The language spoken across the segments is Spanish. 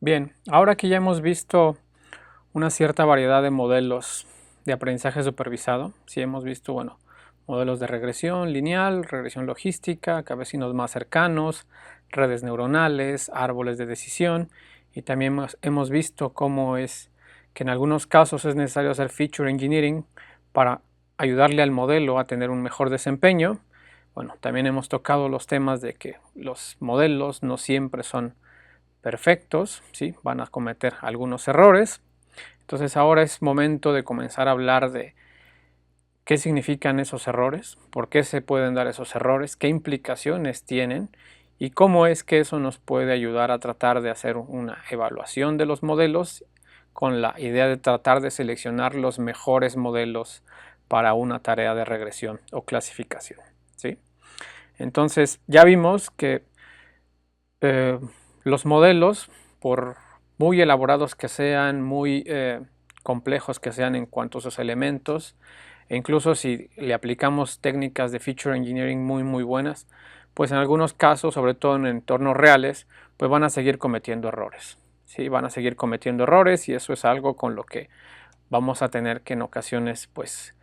Bien, ahora que ya hemos visto una cierta variedad de modelos de aprendizaje supervisado, sí hemos visto, bueno, modelos de regresión lineal, regresión logística, campesinos más cercanos, redes neuronales, árboles de decisión, y también hemos visto cómo es que en algunos casos es necesario hacer feature engineering para ayudarle al modelo a tener un mejor desempeño. Bueno, también hemos tocado los temas de que los modelos no siempre son perfectos, ¿sí? Van a cometer algunos errores. Entonces ahora es momento de comenzar a hablar de qué significan esos errores, por qué se pueden dar esos errores, qué implicaciones tienen y cómo es que eso nos puede ayudar a tratar de hacer una evaluación de los modelos con la idea de tratar de seleccionar los mejores modelos para una tarea de regresión o clasificación, ¿sí? Entonces ya vimos que eh, los modelos, por muy elaborados que sean, muy complejos que sean en cuanto a sus elementos, e incluso si le aplicamos técnicas de feature engineering muy buenas, pues en algunos casos, sobre todo en entornos reales, pues van a seguir cometiendo errores. ¿Sí? Van a seguir cometiendo errores y eso es algo con lo que vamos a tener que en ocasiones pues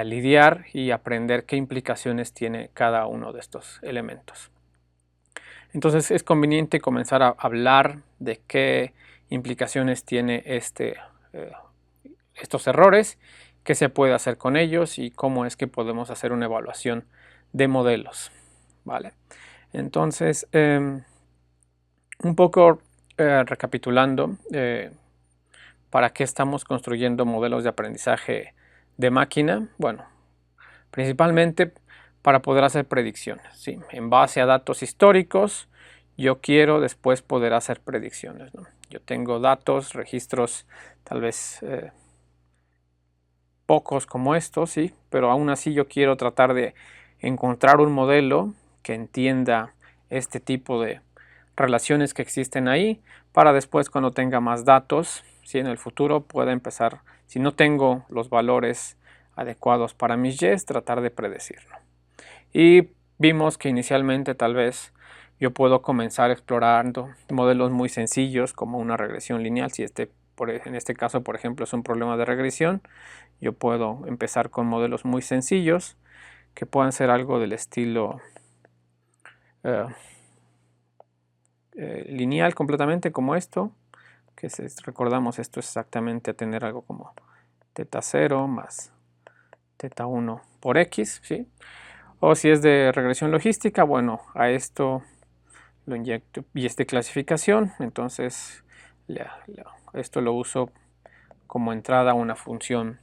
lidiar y aprender qué implicaciones tiene cada uno de estos elementos. Entonces es conveniente comenzar a hablar de qué implicaciones tiene estos errores, qué se puede hacer con ellos y cómo es que podemos hacer una evaluación de modelos. ¿Vale? Entonces, un poco recapitulando, ¿para qué estamos construyendo modelos de aprendizaje de máquina? Bueno, principalmente para poder hacer predicciones, ¿sí? En base a datos históricos, yo quiero después poder hacer predicciones, ¿no? Yo tengo datos, registros, tal vez pocos como estos, ¿sí? Pero aún así yo quiero tratar de encontrar un modelo que entienda este tipo de relaciones que existen ahí para después cuando tenga más datos, ¿sí? En el futuro pueda empezar, si no tengo los valores adecuados para mis Y's, tratar de predecirlo. Y vimos que inicialmente tal vez yo puedo comenzar explorando modelos muy sencillos como una regresión lineal. Si en este caso, por ejemplo, es un problema de regresión, yo puedo empezar con modelos muy sencillos que puedan ser algo del estilo eh, lineal completamente como esto, que recordamos esto es exactamente a tener algo como teta 0 más teta 1 por x, ¿sí? O si es de regresión logística, bueno, a esto lo inyecto y es de clasificación, entonces esto lo uso como entrada a una función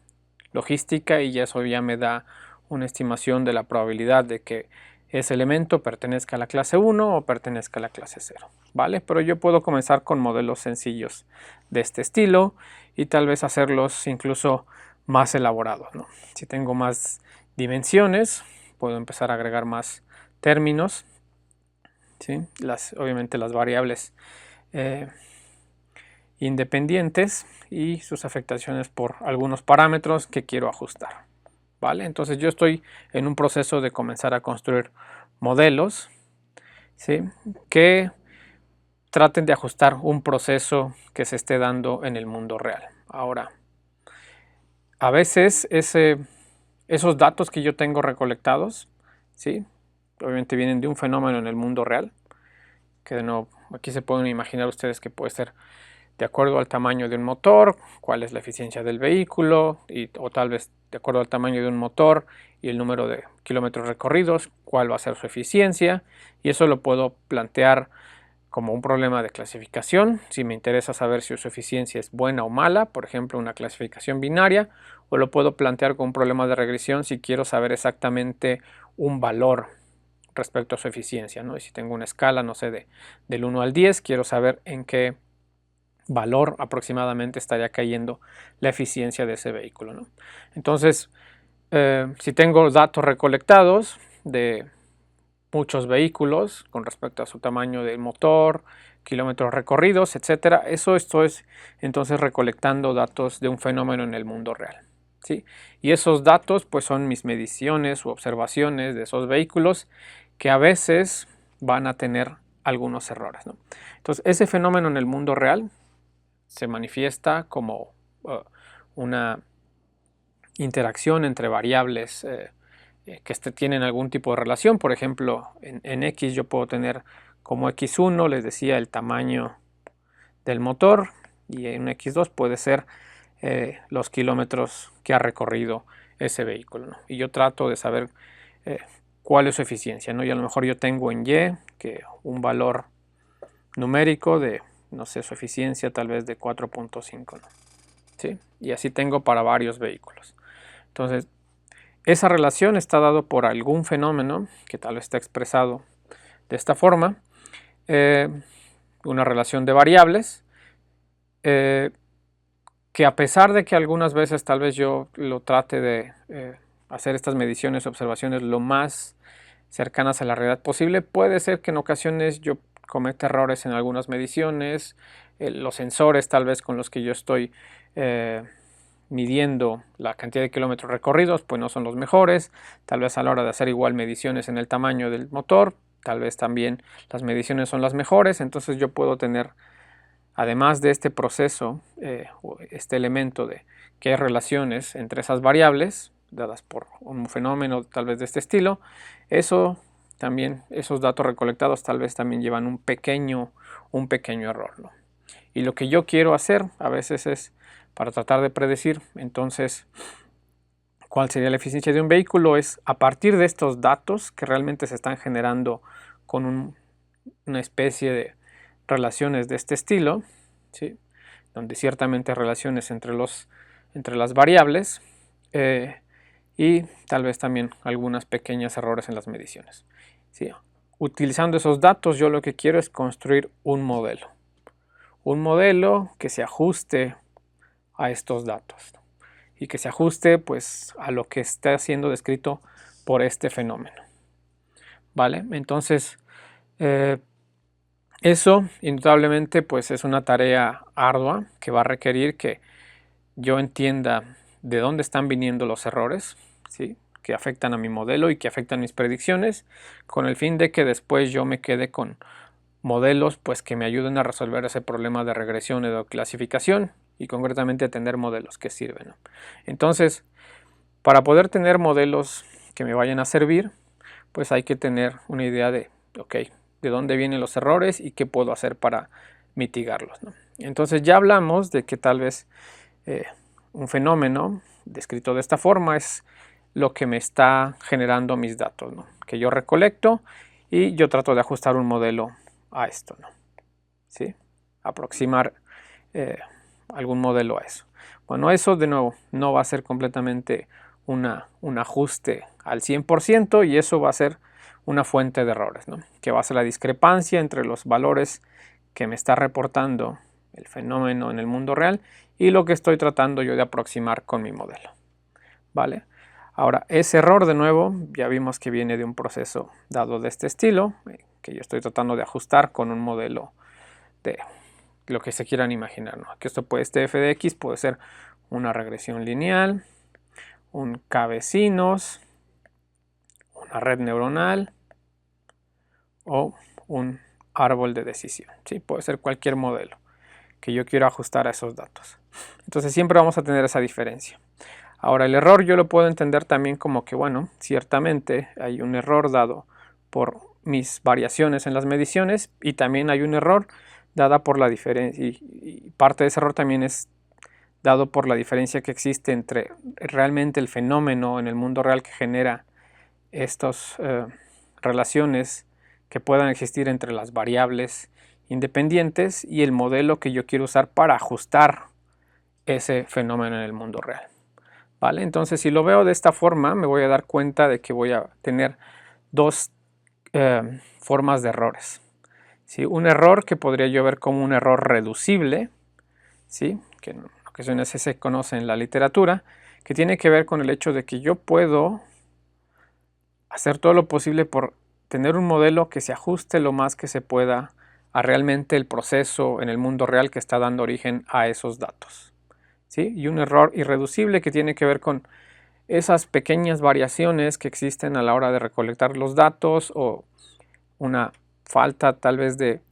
logística y eso ya me da una estimación de la probabilidad de que ese elemento pertenezca a la clase 1 o pertenezca a la clase 0, ¿vale? Pero yo puedo comenzar con modelos sencillos de este estilo y tal vez hacerlos incluso más elaborados, ¿no? Si tengo más dimensiones, puedo empezar a agregar más términos, ¿sí? Obviamente las variables independientes y sus afectaciones por algunos parámetros que quiero ajustar, ¿vale? Entonces yo estoy en un proceso de comenzar a construir modelos, ¿sí? Que traten de ajustar un proceso que se esté dando en el mundo real. Ahora, a veces esos datos que yo tengo recolectados, ¿sí? Obviamente vienen de un fenómeno en el mundo real, que de nuevo, aquí se pueden imaginar ustedes que puede ser de acuerdo al tamaño de un motor, cuál es la eficiencia del vehículo, o tal vez de acuerdo al tamaño de un motor y el número de kilómetros recorridos, cuál va a ser su eficiencia, y eso lo puedo plantear como un problema de clasificación, si me interesa saber si su eficiencia es buena o mala, por ejemplo una clasificación binaria, o lo puedo plantear como un problema de regresión si quiero saber exactamente un valor respecto a su eficiencia, ¿no? Y si tengo una escala, no sé, del 1 al 10, quiero saber en qué valor aproximadamente estaría cayendo la eficiencia de ese vehículo, ¿no? Entonces, si tengo datos recolectados de muchos vehículos con respecto a su tamaño del motor, kilómetros recorridos, etcétera, estoy entonces recolectando datos de un fenómeno en el mundo real, ¿sí? Y esos datos pues son mis mediciones u observaciones de esos vehículos que a veces van a tener algunos errores, ¿no? Entonces, ese fenómeno en el mundo real se manifiesta como una interacción entre variables que tienen algún tipo de relación. Por ejemplo, en X yo puedo tener como X1, les decía, el tamaño del motor, y en X2 puede ser los kilómetros que ha recorrido ese vehículo, ¿no? Y yo trato de saber cuál es su eficiencia, ¿no? Y a lo mejor yo tengo en Y que un valor numérico de, no sé, su eficiencia tal vez de 4.5, ¿no? ¿Sí? Y así tengo para varios vehículos. Entonces, esa relación está dado por algún fenómeno que tal vez está expresado de esta forma, una relación de variables, que a pesar de que algunas veces tal vez yo lo trate de hacer estas mediciones, observaciones lo más cercanas a la realidad posible, puede ser que en ocasiones yo cometa errores en algunas mediciones, los sensores tal vez con los que yo estoy midiendo la cantidad de kilómetros recorridos, pues no son los mejores, tal vez a la hora de hacer igual mediciones en el tamaño del motor, tal vez también las mediciones son las mejores, entonces yo puedo tener, además de este proceso, este elemento de que hay relaciones entre esas variables, dadas por un fenómeno tal vez de este estilo, eso también, esos datos recolectados tal vez también llevan un pequeño error, ¿no? Y lo que yo quiero hacer a veces es, para tratar de predecir, entonces, cuál sería la eficiencia de un vehículo, es a partir de estos datos que realmente se están generando con una especie de relaciones de este estilo, ¿sí? Donde ciertamente hay relaciones entre las variables y tal vez también algunas pequeños errores en las mediciones, ¿sí? Utilizando esos datos, yo lo que quiero es construir un modelo que se ajuste a estos datos, ¿no? Y que se ajuste pues a lo que está siendo descrito por este fenómeno, ¿vale? Entonces, eso indudablemente pues es una tarea ardua que va a requerir que yo entienda de dónde están viniendo los errores, ¿sí? Que afectan a mi modelo y que afectan mis predicciones, con el fin de que después yo me quede con modelos pues que me ayuden a resolver ese problema de regresión o de clasificación, y concretamente tener modelos que sirven, ¿no? Entonces, para poder tener modelos que me vayan a servir, pues hay que tener una idea de, ok, de dónde vienen los errores y qué puedo hacer para mitigarlos, ¿no? Entonces ya hablamos de que tal vez un fenómeno descrito de esta forma es lo que me está generando mis datos, ¿no? Que yo recolecto y yo trato de ajustar un modelo a esto, ¿no? ¿Sí? Aproximar algún modelo a eso. Bueno, eso de nuevo no va a ser completamente un ajuste al 100%, y eso va a ser una fuente de errores, ¿no? Que va a ser la discrepancia entre los valores que me está reportando el fenómeno en el mundo real y lo que estoy tratando yo de aproximar con mi modelo, ¿vale? Ahora, ese error de nuevo ya vimos que viene de un proceso dado de este estilo, que yo estoy tratando de ajustar con un modelo de lo que se quieran imaginar, ¿no? Que esto puede, este f de x puede ser una regresión lineal, un k-vecinos, una red neuronal o un árbol de decisión, ¿sí? Puede ser cualquier modelo que yo quiero ajustar a esos datos. Entonces siempre vamos a tener esa diferencia. Ahora, el error yo lo puedo entender también como que, bueno, ciertamente hay un error dado por mis variaciones en las mediciones, y también hay un error dada por la diferencia, y parte de ese error también es dado por la diferencia que existe entre realmente el fenómeno en el mundo real que genera estas relaciones que puedan existir entre las variables independientes y el modelo que yo quiero usar para ajustar ese fenómeno en el mundo real, ¿vale? Entonces, si lo veo de esta forma, me voy a dar cuenta de que voy a tener dos formas de errores, ¿sí? Un error que podría yo ver como un error reducible, ¿sí? Que en ocasiones se conoce en la literatura, que tiene que ver con el hecho de que yo puedo hacer todo lo posible por tener un modelo que se ajuste lo más que se pueda a realmente el proceso en el mundo real que está dando origen a esos datos, ¿sí? Y un error irreducible que tiene que ver con esas pequeñas variaciones que existen a la hora de recolectar los datos, o una falta tal vez de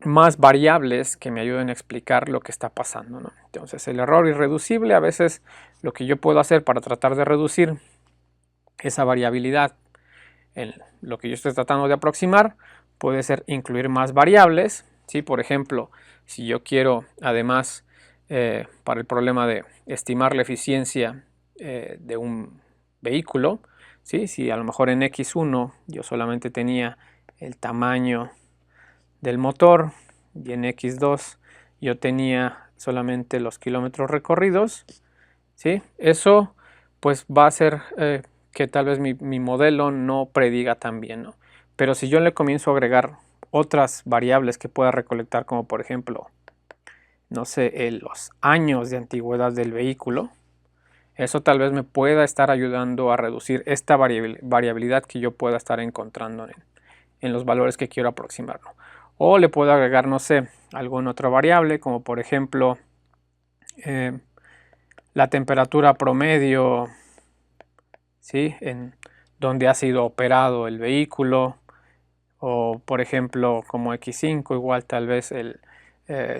más variables que me ayuden a explicar lo que está pasando, ¿no? Entonces el error irreducible, a veces lo que yo puedo hacer para tratar de reducir esa variabilidad en lo que yo estoy tratando de aproximar, puede ser incluir más variables, ¿sí? Por ejemplo, si yo quiero además para el problema de estimar la eficiencia de un vehículo, ¿sí? Si a lo mejor en X1 yo solamente tenía el tamaño del motor y en X2 yo tenía solamente los kilómetros recorridos, ¿sí? Eso pues va a hacer que tal vez mi modelo no prediga tan bien, ¿no? Pero si yo le comienzo a agregar otras variables que pueda recolectar, como por ejemplo, no sé, los años de antigüedad del vehículo, eso tal vez me pueda estar ayudando a reducir esta variabilidad que yo pueda estar encontrando en los valores que quiero aproximar, ¿no? O le puedo agregar, no sé, alguna otra variable, como por ejemplo la temperatura promedio, ¿sí? En donde ha sido operado el vehículo, o por ejemplo como X5 igual tal vez el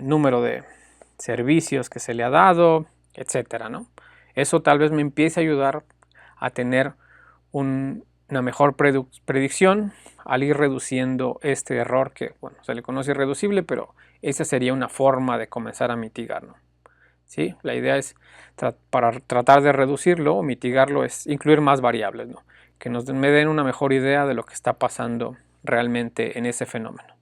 número de servicios que se le ha dado, etcétera, ¿no? Eso tal vez me empiece a ayudar a tener una mejor predicción al ir reduciendo este error que, bueno, se le conoce irreducible, pero esa sería una forma de comenzar a mitigarlo, ¿sí? La idea es, para tratar de reducirlo o mitigarlo, es incluir más variables, ¿no? Que me den una mejor idea de lo que está pasando realmente en ese fenómeno.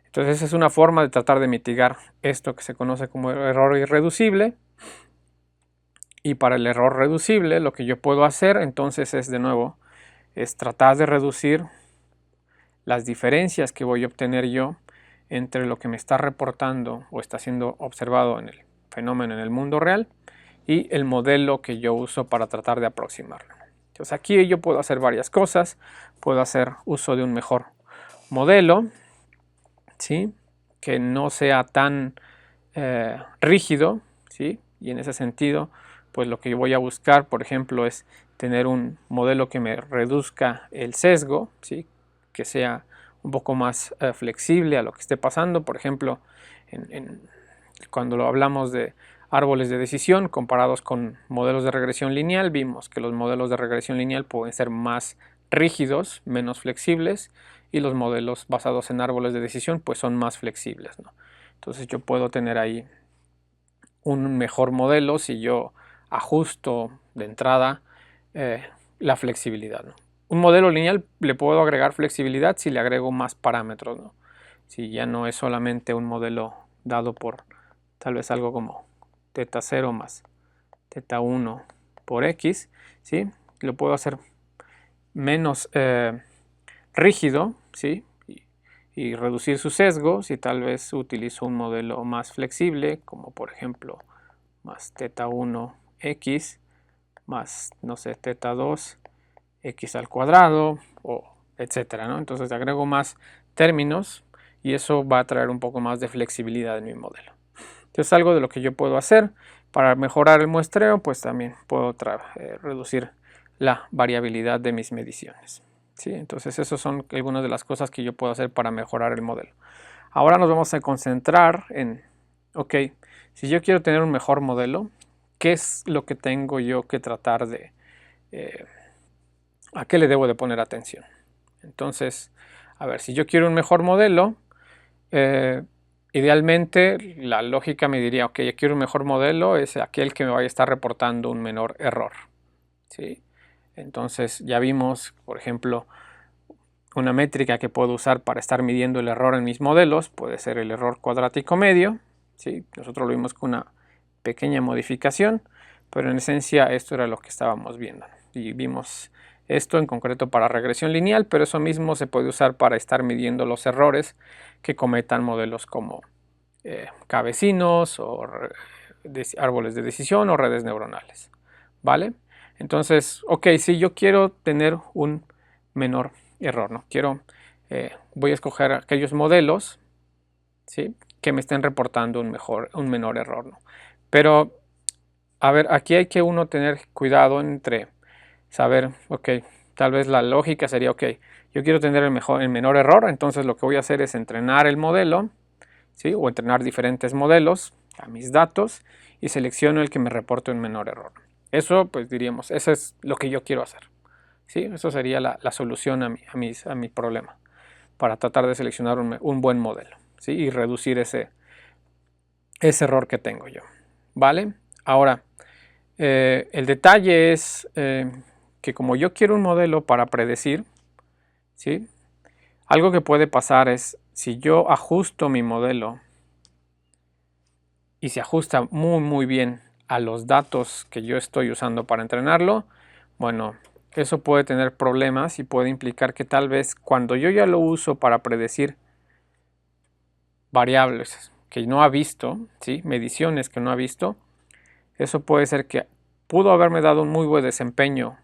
Entonces esa es una forma de tratar de mitigar esto que se conoce como error irreducible. Y para el error reducible lo que yo puedo hacer entonces es, de nuevo, es tratar de reducir las diferencias que voy a obtener yo entre lo que me está reportando o está siendo observado en el fenómeno en el mundo real y el modelo que yo uso para tratar de aproximarlo. Entonces aquí yo puedo hacer varias cosas. Puedo hacer uso de un mejor modelo, ¿sí? Que no sea tan rígido, ¿sí? Y en ese sentido, pues lo que voy a buscar, por ejemplo, es tener un modelo que me reduzca el sesgo, ¿sí? Que sea un poco más flexible a lo que esté pasando. Por ejemplo, cuando lo hablamos de árboles de decisión comparados con modelos de regresión lineal, vimos que los modelos de regresión lineal pueden ser más rígidos, menos flexibles, y los modelos basados en árboles de decisión pues son más flexibles, ¿no? Entonces yo puedo tener ahí un mejor modelo si yo ajusto de entrada la flexibilidad, ¿no? Un modelo lineal le puedo agregar flexibilidad si le agrego más parámetros, ¿no? Si ya no es solamente un modelo dado por tal vez algo como teta 0 más teta 1 por x, ¿sí? Lo puedo hacer menos rígido, ¿sí? Y reducir su sesgo si tal vez utilizo un modelo más flexible, como por ejemplo más teta 1 x más, no sé, teta 2 x al cuadrado, o etcétera, ¿no? Entonces agrego más términos y eso va a traer un poco más de flexibilidad en mi modelo. Entonces algo de lo que yo puedo hacer para mejorar el muestreo, pues también puedo reducir la variabilidad de mis mediciones, ¿sí? Entonces esas son algunas de las cosas que yo puedo hacer para mejorar el modelo. Ahora nos vamos a concentrar en, ok, si yo quiero tener un mejor modelo, ¿qué es lo que tengo yo que tratar de, a qué le debo de poner atención? Entonces, a ver, si yo quiero un mejor modelo, idealmente la lógica me diría, ok, yo quiero un mejor modelo, es aquel que me vaya a estar reportando un menor error, ¿sí? Entonces ya vimos, por ejemplo, una métrica que puedo usar para estar midiendo el error en mis modelos puede ser el error cuadrático medio, ¿sí? Nosotros lo vimos con una pequeña modificación, pero en esencia esto era lo que estábamos viendo. Y vimos esto en concreto para regresión lineal, pero eso mismo se puede usar para estar midiendo los errores que cometan modelos como cabecinos o árboles de decisión o redes neuronales, ¿vale? Entonces, ok, si yo quiero tener un menor error, ¿no? Voy a escoger aquellos modelos, ¿sí? Que me estén reportando un menor error, ¿no? Pero, a ver, aquí hay que uno tener cuidado entre saber, ok, Tal vez la lógica sería, ok, yo quiero tener el menor error, entonces lo que voy a hacer es entrenar el modelo, ¿sí? O entrenar diferentes modelos a mis datos y selecciono el que me reporte un menor error. Eso, pues diríamos, eso es lo que yo quiero hacer, ¿sí? Eso sería la solución a mi problema, para tratar de seleccionar un buen modelo, ¿sí? Y reducir ese error que tengo yo, ¿vale? Ahora, el detalle es que como yo quiero un modelo para predecir, ¿sí? Algo que puede pasar es, si yo ajusto mi modelo y se ajusta muy bien a los datos que yo estoy usando para entrenarlo, bueno, eso puede tener problemas y puede implicar que tal vez cuando yo ya lo uso para predecir variables que no ha visto, ¿sí? Mediciones que no ha visto, eso puede ser que pudo haberme dado un muy buen desempeño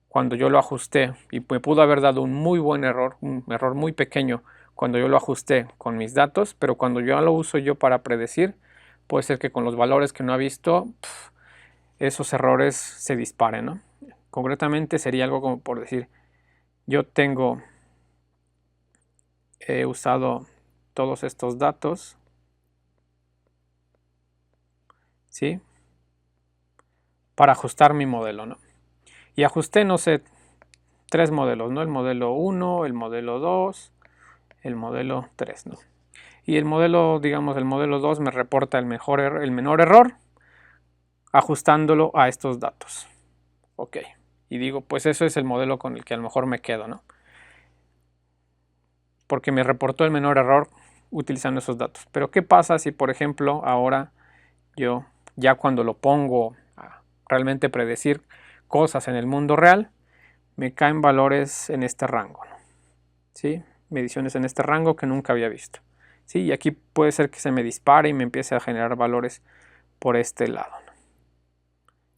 cuando yo lo ajusté y me pudo haber dado un muy buen error, un error muy pequeño cuando yo lo ajusté con mis datos, pero cuando yo lo uso yo para predecir, puede ser que con los valores que no ha visto, esos errores se disparen, ¿no? Concretamente sería algo como por decir, yo he usado todos estos datos, ¿sí? Para ajustar mi modelo, ¿no? Y ajusté, no sé, 3 modelos, ¿no? El modelo 1, el modelo 2, el modelo 3, ¿no? Y el modelo, digamos, el modelo 2 me reporta el menor error ajustándolo a estos datos. Ok. Y digo, pues eso es el modelo con el que a lo mejor me quedo, ¿no? Porque me reportó el menor error utilizando esos datos. Pero ¿qué pasa si, por ejemplo, ahora yo ya cuando lo pongo a realmente predecir cosas en el mundo real, me caen valores en este rango, ¿no? ¿Sí? Mediciones en este rango que nunca había visto. ¿Sí? Y aquí puede ser que se me dispare y me empiece a generar valores por este lado, ¿no?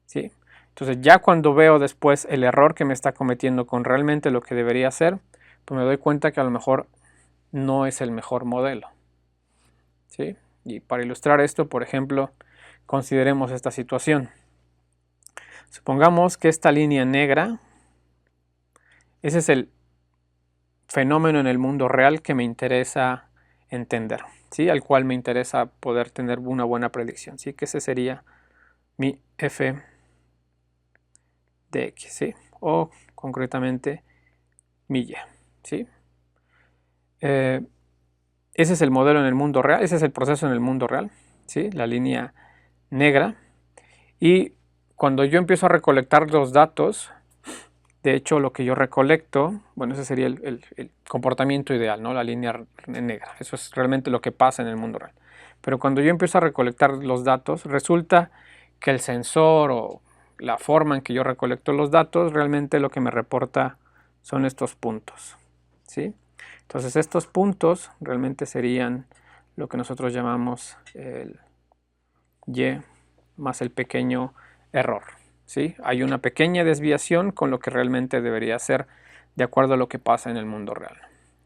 ¿Sí? Entonces ya cuando veo después el error que me está cometiendo con realmente lo que debería hacer, pues me doy cuenta que a lo mejor no es el mejor modelo, ¿sí? Y para ilustrar esto, por ejemplo, consideremos esta situación. Supongamos que esta línea negra, ese es el fenómeno en el mundo real que me interesa entender, ¿sí? Al cual me interesa poder tener una buena predicción, ¿sí? Que ese sería mi f de x, ¿sí? O concretamente mi y, ¿sí? Ese es el modelo en el mundo real, ese es el proceso en el mundo real, ¿sí? La línea negra. Y cuando yo empiezo a recolectar los datos, de hecho lo que yo recolecto, bueno, ese sería el comportamiento ideal, ¿no? La línea negra, eso es realmente lo que pasa en el mundo real. Pero cuando yo empiezo a recolectar los datos, resulta que el sensor o la forma en que yo recolecto los datos, realmente lo que me reporta son estos puntos, ¿sí? Entonces estos puntos realmente serían lo que nosotros llamamos el y más el pequeño error, ¿sí? Hay una pequeña desviación con lo que realmente debería ser de acuerdo a lo que pasa en el mundo real,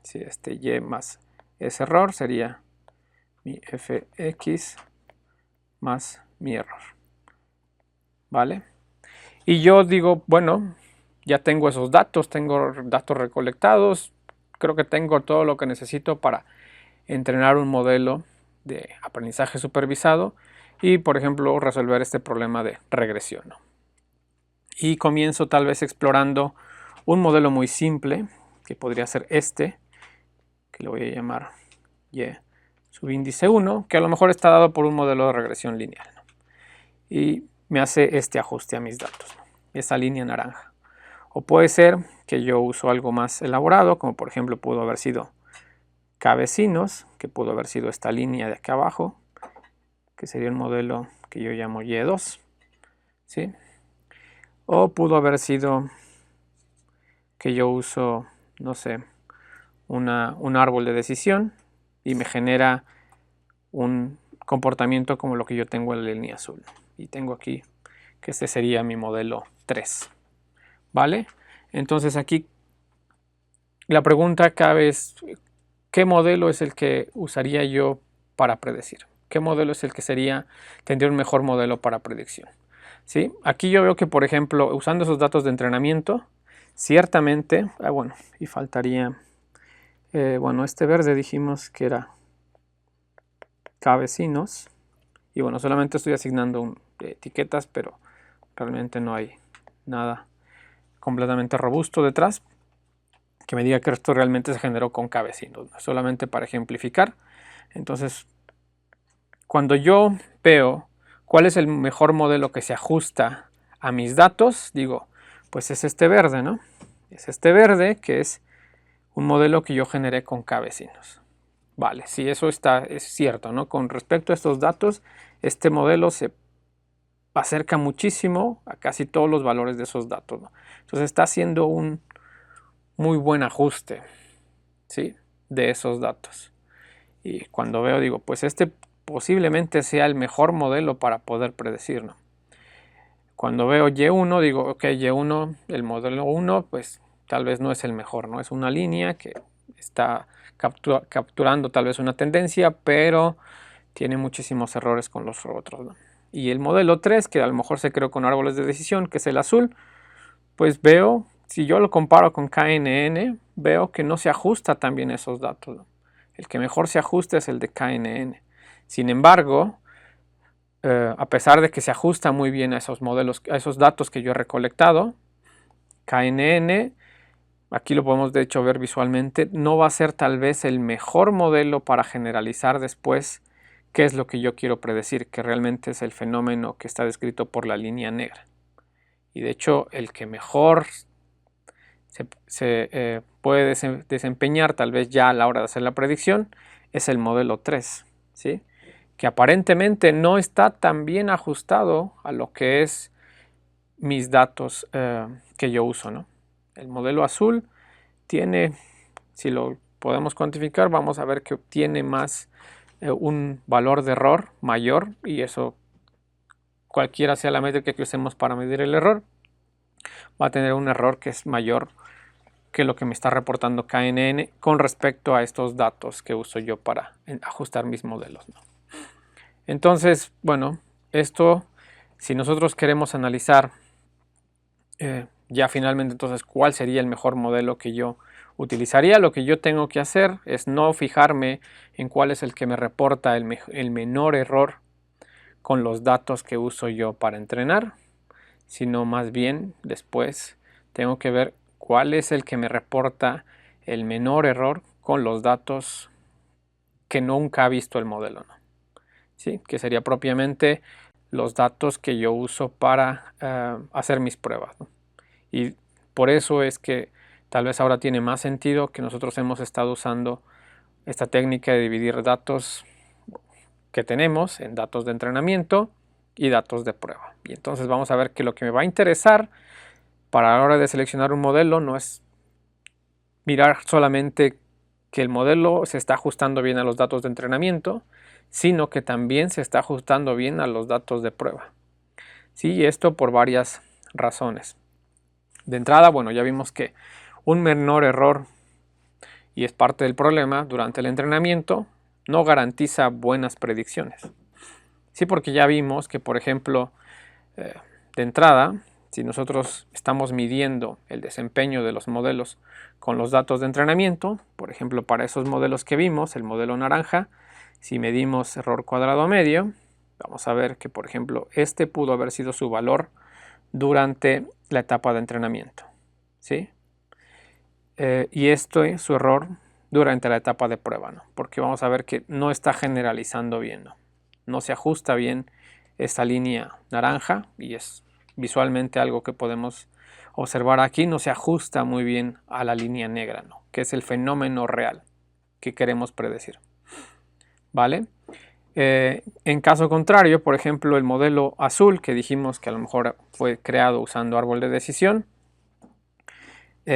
¿sí? Este y más ese error sería mi fx más mi error, ¿vale? Y yo digo, bueno, ya tengo esos datos, tengo datos recolectados, creo que tengo todo lo que necesito para entrenar un modelo de aprendizaje supervisado y, por ejemplo, resolver este problema de regresión, ¿no? Y comienzo tal vez explorando un modelo muy simple, que podría ser este, que le voy a llamar y subíndice 1, que a lo mejor está dado por un modelo de regresión lineal, ¿no? Y me hace este ajuste a mis datos, ¿no? Esa línea naranja. O puede ser que yo uso algo más elaborado, como por ejemplo pudo haber sido K-vecinos, que pudo haber sido esta línea de acá abajo, que sería un modelo que yo llamo Y2, ¿sí? O pudo haber sido que yo uso, no sé, un árbol de decisión y me genera un comportamiento como lo que yo tengo en la línea azul. Y tengo aquí que este sería mi modelo 3, ¿vale? Entonces aquí la pregunta cabe es, ¿qué modelo es el que usaría yo para predecir? ¿Qué modelo es el que tendría un mejor modelo para predicción? ¿Sí? Aquí yo veo que, por ejemplo, usando esos datos de entrenamiento, Ciertamente, bueno, y faltaría, bueno, este verde dijimos que era K vecinos, y bueno, solamente estoy asignando etiquetas, pero realmente no hay nada completamente robusto detrás que me diga que esto realmente se generó con K vecinos, ¿no? Solamente para ejemplificar. Entonces, cuando yo veo cuál es el mejor modelo que se ajusta a mis datos, digo, pues es este verde, ¿no? Es este verde que es un modelo que yo generé con K vecinos. Vale, sí, eso es cierto, ¿no? Con respecto a estos datos, este modelo se acerca muchísimo a casi todos los valores de esos datos, ¿no? Entonces está haciendo un muy buen ajuste, ¿sí? De esos datos. Y cuando veo, digo, pues este posiblemente sea el mejor modelo para poder predecir, ¿no? Cuando veo Y1, digo, ok, Y1, el modelo 1, pues tal vez no es el mejor, ¿no? Es una línea que está capturando tal vez una tendencia, pero tiene muchísimos errores con los otros, ¿no? Y el modelo 3, que a lo mejor se creó con árboles de decisión, que es el azul, pues veo, si yo lo comparo con KNN, veo que no se ajusta tan bien esos datos, ¿no? El que mejor se ajusta es el de KNN. Sin embargo, a pesar de que se ajusta muy bien a esos modelos, a esos datos que yo he recolectado, KNN, aquí lo podemos de hecho ver visualmente, no va a ser tal vez el mejor modelo para generalizar después qué es lo que yo quiero predecir, que realmente es el fenómeno que está descrito por la línea negra. Y de hecho el que mejor se puede desempeñar tal vez ya a la hora de hacer la predicción es el modelo 3, ¿sí? Que aparentemente no está tan bien ajustado a lo que es mis datos que yo uso, ¿no? El modelo azul tiene, si lo podemos cuantificar, vamos a ver que obtiene más un valor de error mayor, y eso, cualquiera sea la métrica que usemos para medir el error, va a tener un error que es mayor que lo que me está reportando KNN con respecto a estos datos que uso yo para ajustar mis modelos, ¿no? Entonces, bueno, esto, si nosotros queremos analizar ya finalmente entonces cuál sería el mejor modelo que yo utilizaría, lo que yo tengo que hacer es no fijarme en cuál es el que me reporta el menor error con los datos que uso yo para entrenar, sino más bien después tengo que ver cuál es el que me reporta el menor error con los datos que nunca ha visto el modelo, ¿no? ¿Sí? Que sería propiamente los datos que yo uso para hacer mis pruebas, ¿no? Y por eso es que tal vez ahora tiene más sentido que nosotros hemos estado usando esta técnica de dividir datos que tenemos en datos de entrenamiento y datos de prueba. Y entonces vamos a ver que lo que me va a interesar para la hora de seleccionar un modelo no es mirar solamente que el modelo se está ajustando bien a los datos de entrenamiento, sino que también se está ajustando bien a los datos de prueba. Sí, y esto por varias razones. De entrada, bueno, ya vimos que un menor error, y es parte del problema durante el entrenamiento, no garantiza buenas predicciones. Sí, porque ya vimos que, por ejemplo, de entrada, si nosotros estamos midiendo el desempeño de los modelos con los datos de entrenamiento, por ejemplo, para esos modelos que vimos, el modelo naranja, si medimos error cuadrado medio, vamos a ver que, por ejemplo, este pudo haber sido su valor durante la etapa de entrenamiento, ¿sí? Y esto es su error durante la etapa de prueba, ¿no? Porque vamos a ver que no está generalizando bien, ¿no? No se ajusta bien esta línea naranja, y es visualmente algo que podemos observar aquí, no se ajusta muy bien a la línea negra, ¿no? Que es el fenómeno real que queremos predecir, ¿vale? En caso contrario, por ejemplo, el modelo azul, que dijimos que a lo mejor fue creado usando árbol de decisión,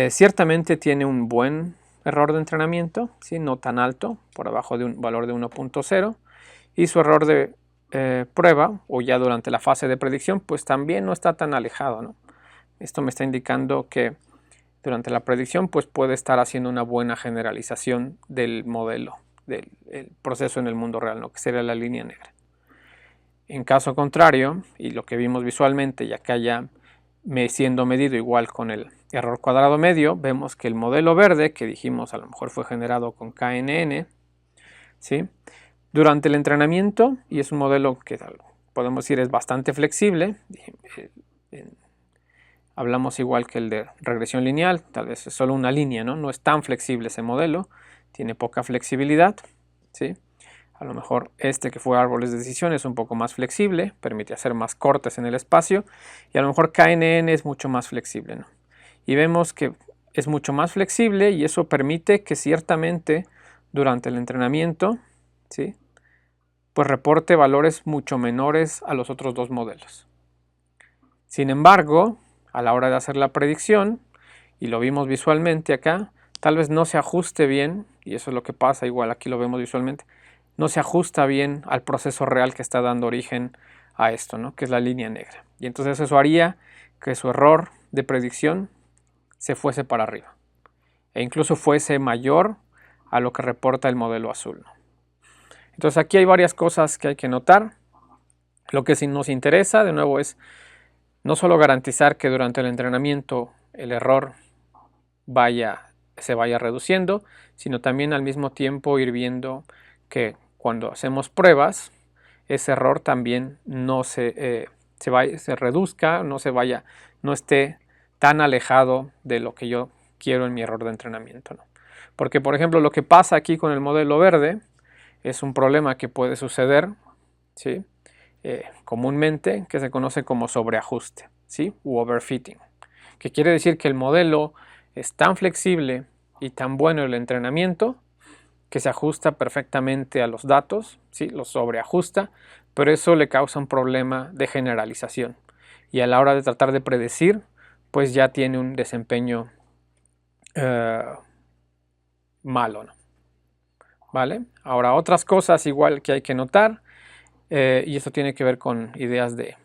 ciertamente tiene un buen error de entrenamiento, ¿sí? No tan alto, por abajo de un valor de 1.0, y su error de prueba, o ya durante la fase de predicción, pues también no está tan alejado, ¿no? Esto me está indicando que durante la predicción pues puede estar haciendo una buena generalización del modelo, del proceso en el mundo real, ¿no? Que sería la línea negra. En caso contrario, y lo que vimos visualmente, ya que haya siendo medido igual con el error cuadrado medio, vemos que el modelo verde, que dijimos a lo mejor fue generado con KNN, ¿sí? Durante el entrenamiento, y es un modelo que podemos decir es bastante flexible, hablamos igual que el de regresión lineal, tal vez es solo una línea, ¿no? No es tan flexible ese modelo, tiene poca flexibilidad, ¿sí? A lo mejor este que fue árboles de decisión es un poco más flexible, permite hacer más cortes en el espacio, y a lo mejor KNN es mucho más flexible, ¿no? Y vemos que es mucho más flexible y eso permite que ciertamente durante el entrenamiento, ¿sí?, pues reporte valores mucho menores a los otros dos modelos. Sin embargo, a la hora de hacer la predicción, y lo vimos visualmente acá, tal vez no se ajuste bien, y eso es lo que pasa, igual aquí lo vemos visualmente, no se ajusta bien al proceso real que está dando origen a esto, ¿no?, que es la línea negra. Y entonces eso haría que su error de predicción se fuese para arriba, e incluso fuese mayor a lo que reporta el modelo azul, ¿no? Entonces aquí hay varias cosas que hay que notar. Lo que sí nos interesa, de nuevo, es no solo garantizar que durante el entrenamiento el error se vaya reduciendo, sino también al mismo tiempo ir viendo que cuando hacemos pruebas, ese error también no se reduzca, no esté tan alejado de lo que yo quiero en mi error de entrenamiento, ¿no? Porque, por ejemplo, lo que pasa aquí con el modelo verde es un problema que puede suceder, ¿sí?, comúnmente, que se conoce como sobreajuste, ¿sí?, u overfitting, que quiere decir que el modelo es tan flexible y tan bueno el entrenamiento que se ajusta perfectamente a los datos, ¿sí?, los sobreajusta, pero eso le causa un problema de generalización y a la hora de tratar de predecir, pues ya tiene un desempeño malo, ¿no? ¿Vale? Ahora, otras cosas igual que hay que notar, y esto tiene que ver con ideas de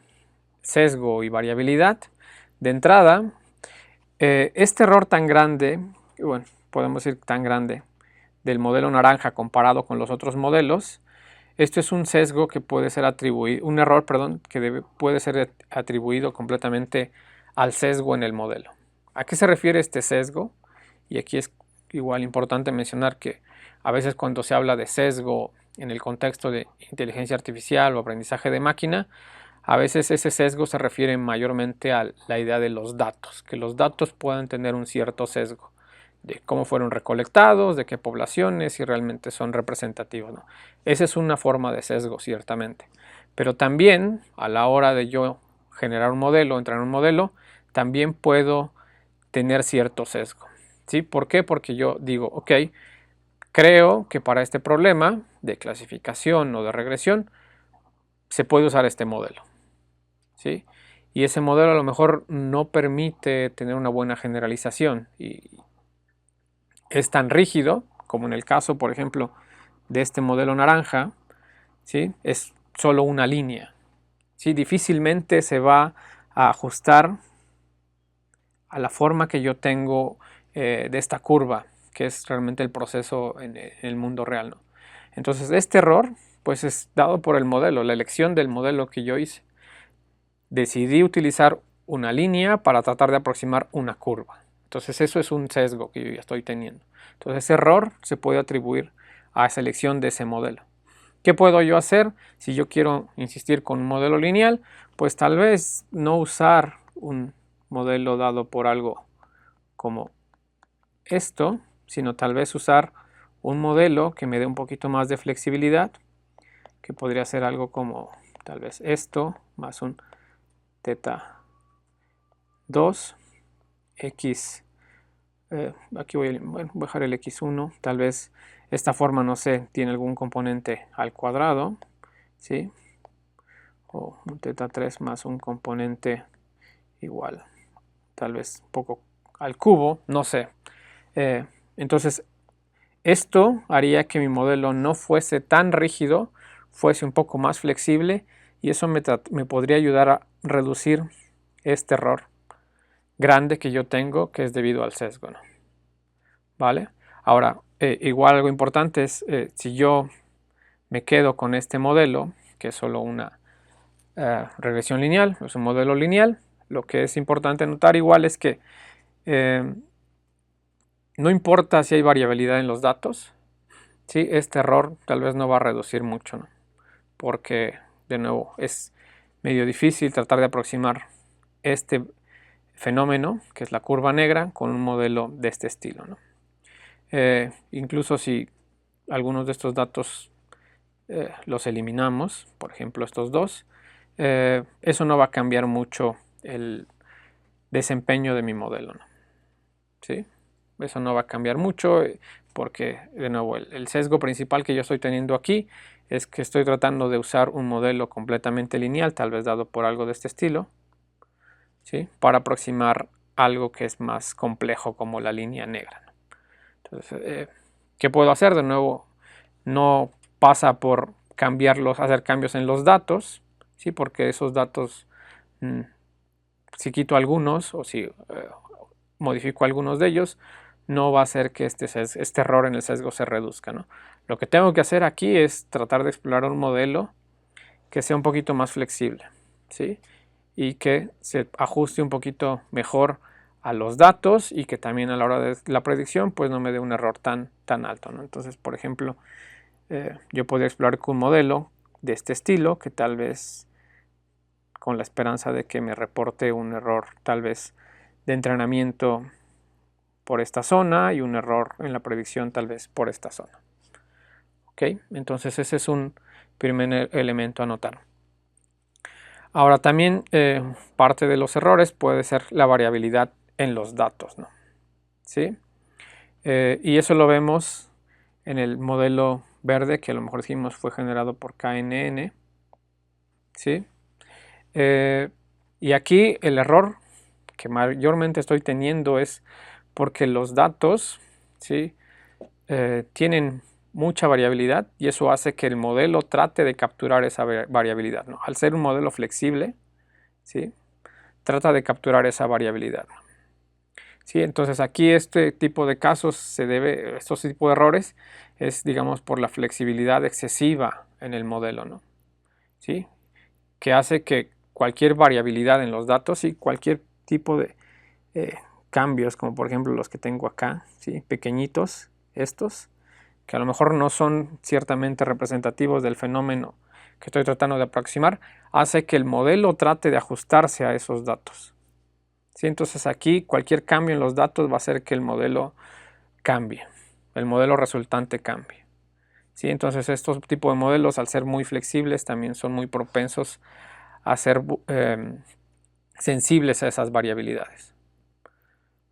sesgo y variabilidad. De entrada, este error tan grande, bueno, podemos decir tan grande, del modelo naranja comparado con los otros modelos, esto es un sesgo que puede ser atribuido, un error, perdón, que puede ser atribuido completamente al sesgo en el modelo. ¿A qué se refiere este sesgo? Y aquí es igual importante mencionar que a veces cuando se habla de sesgo en el contexto de inteligencia artificial o aprendizaje de máquina, a veces ese sesgo se refiere mayormente a la idea de los datos, que los datos puedan tener un cierto sesgo de cómo fueron recolectados, de qué poblaciones, si realmente son representativos, ¿no? Esa es una forma de sesgo, ciertamente. Pero también, a la hora de yo generar un modelo, entrenar un modelo, también puedo tener cierto sesgo, ¿sí? ¿Por qué? Porque yo digo, ok, creo que para este problema de clasificación o de regresión se puede usar este modelo, ¿sí? Y ese modelo a lo mejor no permite tener una buena generalización y es tan rígido como en el caso, por ejemplo, de este modelo naranja, ¿sí? Es solo una línea, ¿sí? Difícilmente se va a ajustar a la forma que yo tengo de esta curva, que es realmente el proceso en el mundo real, ¿no? Entonces este error pues es dado por el modelo, la elección del modelo que yo hice. Decidí utilizar una línea para tratar de aproximar una curva. Entonces eso es un sesgo que yo ya estoy teniendo. Entonces ese error se puede atribuir a esa elección de ese modelo. ¿Qué puedo yo hacer si yo quiero insistir con un modelo lineal? Pues tal vez no usar un modelo dado por algo como esto, sino tal vez usar un modelo que me dé un poquito más de flexibilidad, que podría ser algo como tal vez esto, más un teta 2, x, aquí voy a dejar el x1, tal vez esta forma, no sé, tiene algún componente al cuadrado, ¿sí? O un teta 3 más un componente igual, tal vez un poco al cubo, no sé. Entonces, esto haría que mi modelo no fuese tan rígido, fuese un poco más flexible y eso me podría ayudar a reducir este error grande que yo tengo, que es debido al sesgo, ¿no? ¿Vale? Ahora, igual algo importante es, si yo me quedo con este modelo, que es solo una regresión lineal, es un modelo lineal, lo que es importante notar igual es que no importa si hay variabilidad en los datos, ¿sí? Este error tal vez no va a reducir mucho, ¿no? Porque, de nuevo, es medio difícil tratar de aproximar este fenómeno, que es la curva negra, con un modelo de este estilo, ¿no? Incluso si algunos de estos datos los eliminamos, por ejemplo estos dos, eso no va a cambiar mucho el desempeño de mi modelo, ¿no? ¿Sí? Eso no va a cambiar mucho porque, de nuevo, el sesgo principal que yo estoy teniendo aquí es que estoy tratando de usar un modelo completamente lineal, tal vez dado por algo de este estilo, ¿sí? Para aproximar algo que es más complejo como la línea negra, ¿no? Entonces, ¿qué puedo hacer? De nuevo, no pasa por hacer cambios en los datos, ¿sí? Porque esos datos, si quito algunos o si modifico algunos de ellos, no va a hacer que este error en el sesgo se reduzca, ¿no? Lo que tengo que hacer aquí es tratar de explorar un modelo que sea un poquito más flexible, ¿sí? Y que se ajuste un poquito mejor a los datos y que también a la hora de la predicción pues no me dé un error tan alto, ¿no? Entonces, por ejemplo, yo podría explorar con un modelo de este estilo que tal vez con la esperanza de que me reporte un error tal vez de entrenamiento por esta zona y un error en la predicción tal vez por esta zona. ¿Ok? Entonces ese es un primer elemento a notar. Ahora también parte de los errores puede ser la variabilidad en los datos, ¿no? ¿Sí? Y eso lo vemos en el modelo verde que a lo mejor dijimos fue generado por KNN, ¿sí? Y aquí el error que mayormente estoy teniendo es porque los datos, ¿sí? Tienen mucha variabilidad y eso hace que el modelo trate de capturar esa variabilidad, ¿no? Al ser un modelo flexible, ¿sí? Trata de capturar esa variabilidad, ¿no? ¿Sí? Entonces aquí este tipo de casos estos tipos de errores es, digamos, por la flexibilidad excesiva en el modelo, ¿no? ¿Sí? Que hace que cualquier variabilidad en los datos y cualquier tipo de cambios, como por ejemplo los que tengo acá, ¿sí? Pequeñitos, estos, que a lo mejor no son ciertamente representativos del fenómeno que estoy tratando de aproximar, hace que el modelo trate de ajustarse a esos datos. ¿Sí? Entonces aquí cualquier cambio en los datos va a hacer que el modelo cambie, el modelo resultante cambie. ¿Sí? Entonces estos tipos de modelos, al ser muy flexibles, también son muy propensos a ser sensibles a esas variabilidades.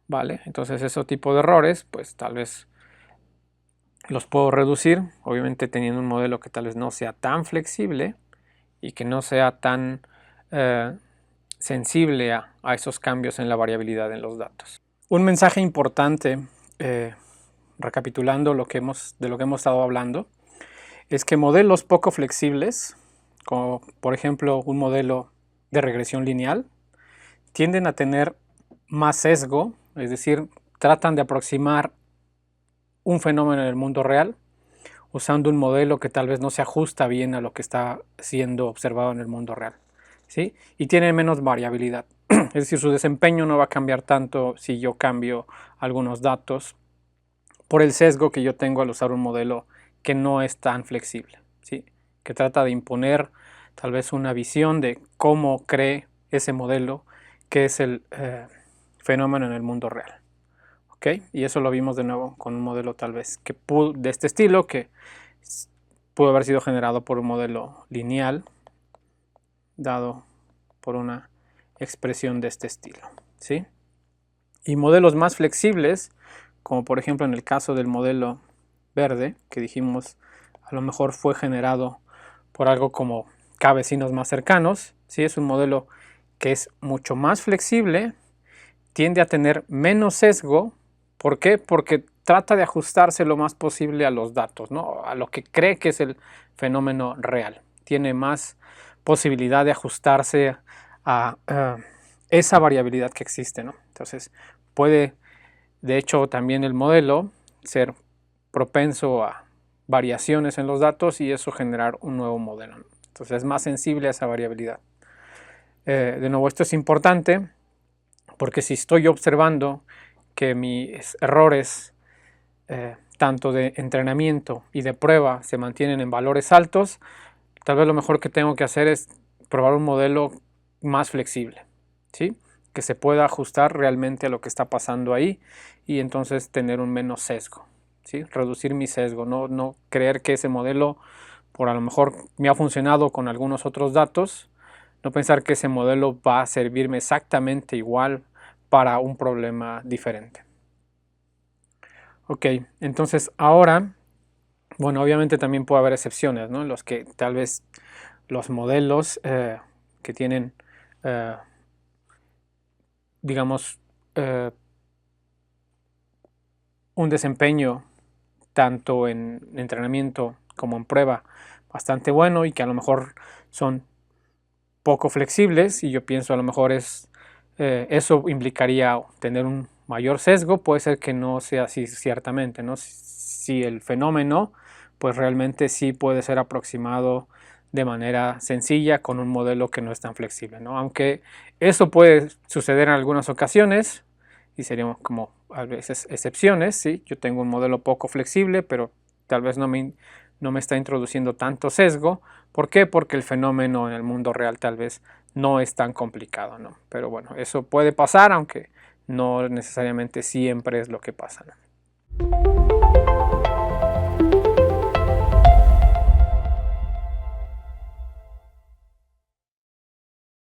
¿Vale? Entonces ese tipo de errores, pues tal vez los puedo reducir, obviamente teniendo un modelo que tal vez no sea tan flexible y que no sea tan sensible a esos cambios en la variabilidad en los datos. Un mensaje importante, recapitulando de lo que hemos estado hablando, es que modelos poco flexibles, como por ejemplo un modelo de regresión lineal, tienden a tener más sesgo, es decir, tratan de aproximar un fenómeno en el mundo real usando un modelo que tal vez no se ajusta bien a lo que está siendo observado en el mundo real, ¿sí? Y tienen menos variabilidad. Es decir, su desempeño no va a cambiar tanto si yo cambio algunos datos por el sesgo que yo tengo al usar un modelo que no es tan flexible, ¿sí? Que trata de imponer tal vez una visión de cómo cree ese modelo que es el fenómeno en el mundo real. ¿Okay? Y eso lo vimos de nuevo con un modelo tal vez de este estilo que pudo haber sido generado por un modelo lineal dado por una expresión de este estilo, ¿sí? Y modelos más flexibles, como por ejemplo en el caso del modelo verde, que dijimos a lo mejor fue generado por algo como K vecinos más cercanos, ¿sí? Es un modelo que es mucho más flexible, tiende a tener menos sesgo. ¿Por qué? Porque trata de ajustarse lo más posible a los datos, ¿no? A lo que cree que es el fenómeno real. Tiene más posibilidad de ajustarse a esa variabilidad que existe, ¿no? Entonces puede, de hecho, también el modelo ser propenso a variaciones en los datos y eso generar un nuevo modelo, ¿no? Entonces es más sensible a esa variabilidad. De nuevo, esto es importante porque si estoy observando que mis errores, tanto de entrenamiento y de prueba, se mantienen en valores altos, tal vez lo mejor que tengo que hacer es probar un modelo más flexible, ¿sí? Que se pueda ajustar realmente a lo que está pasando ahí y entonces tener un menos sesgo, ¿sí? Reducir mi sesgo, no creer que ese modelo por a lo mejor me ha funcionado con algunos otros datos, no pensar que ese modelo va a servirme exactamente igual para un problema diferente. Ok, entonces ahora, bueno, obviamente también puede haber excepciones, ¿no? En los que tal vez los modelos que tienen, digamos, un desempeño tanto en entrenamiento como en prueba bastante bueno y que a lo mejor son poco flexibles y yo pienso a lo mejor eso implicaría tener un mayor sesgo, puede ser que no sea así ciertamente, ¿no? Si el fenómeno pues realmente sí puede ser aproximado de manera sencilla con un modelo que no es tan flexible, ¿no? Aunque eso puede suceder en algunas ocasiones y serían como a veces excepciones, ¿sí? Yo tengo un modelo poco flexible, pero tal vez no me está introduciendo tanto sesgo. ¿Por qué? Porque el fenómeno en el mundo real tal vez no es tan complicado, ¿no? Pero bueno, eso puede pasar, aunque no necesariamente siempre es lo que pasa, ¿no?